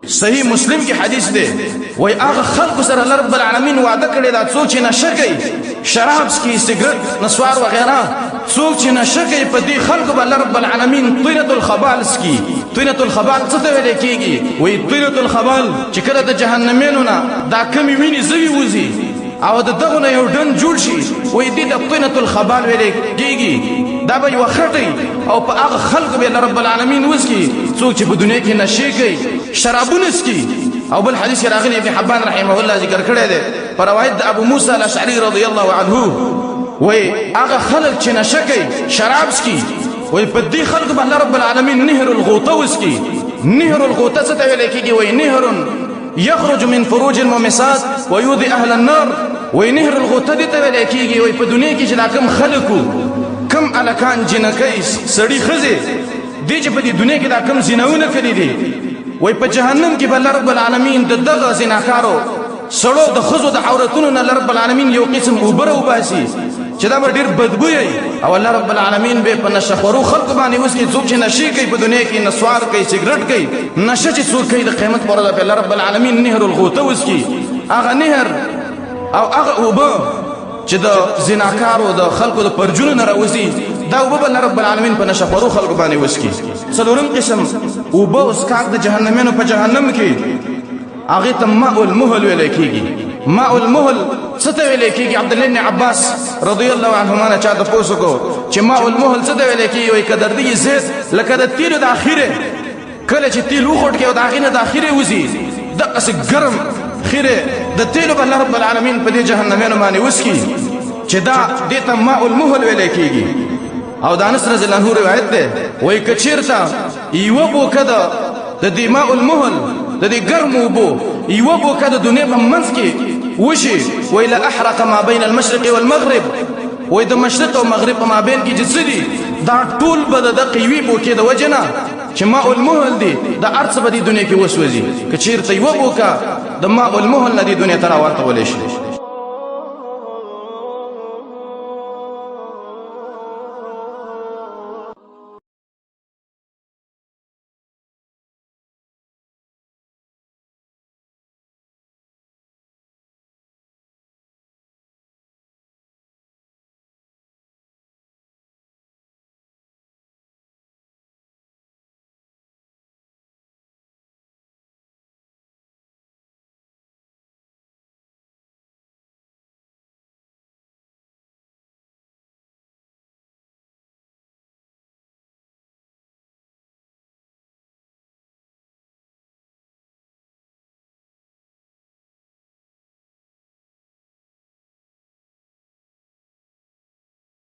صحیح مسلم کی حدیث ده وای هغه خلق سره الله رب العالمین وعده کړی دا څوک چې نشه کوي شراب سکي سیګریټ نسوار وغیرہ څوک چې نشه کوي په دې خلق به الله رب العالمین طینۃ الخبال سکي طینۃ الخبال څه ته ویل کیږي وای طینۃ الخبال چې کله د جهنمینو نه دا کمی ویني زوی وځي او دغه نه یو ډن جوړ شي وای دې د طینۃ الخبال ویل کیږي دا به یو خټي او په هغه خلق به الله رب العالمین وسکي څوک چې په دنیا کې نشه کوي شرابونه سکي او بل حدیث راغلی ابن حبان رحمه الله ذکر کړی دی په روایت د ابو موسی الاشعری رضی الله عنه وای هغه خلق چې نشه کوي شراب سکي وای په دې خلق به الله رب العالمین نهر الغوطه وسکي نهر الغوطه څه ته ویل کیږي وای نهر يخرج من فروج الممسات ويؤذي اهل النار وای نهر الغوطه دې ته ویل کیږي وای په دنیا کې چې کوم خلقو کم الکان جنکای سړی خزه دې چې په دې دنیا کې دا کم زناونه کړی دي وای په جهنم کې بل رب العالمین د دغه زناکارو سړو د خزو د عورتونو نه رب العالمین یو قسم اوبره وباسي چې دا ډېر بدبوي او الله رب العالمین به په نشخورو خلق باندې اوس کې څوک چې نشي کوي په دنیا کې نسوار کوي سیګریټ کوي نشه چې څوک کوي د قیامت پر ورځ الله رب العالمین نهر الغوطه اوس کې هغه نهر او هغه اوبه چې د زناکارو د خلقو د پرجونو نه راوځي دا اوبه الله رب العالمین په نشخورو خلق باندې وسکي څلورم قسم اوبه اوس کاک د جهنمینو په جهنم کې هغه ته ماء المهل ویل کیږي ماء المهل څه ته ویل کیږي عبد الله بن عباس رضی الله عنهما نه چا د پوسو کو چې ماء المهل څه ته ویل کیږي وای کدر دی زیت لکه د تیلو د اخیره کله چې تیل وخوټ کې او د اخیره د اخیره وزي دغه څه ګرم خیره د تیلو په الله رب العالمین په دې جهنمینو باندې وسکي چې دا دته ماء المهل ویل کیږي او د انس رضی الله عنه روایت ده وای کچیرتا یو بوکده د دې ماء المهل د دې ګرمو بو یو بوکده دنیا په منځ کې وشي وای لا احرق ما بین المشرق والمغرب وای د مشرق او مغرب په مابین کې جسدي دا ټول بد د قیوی بوکې د وجنه چې ماء المهل دی د ارڅ په دې دنیا کې وسوځي کچیرته یو بوکا د ماء المهل د دنیا تر ورته ولې شي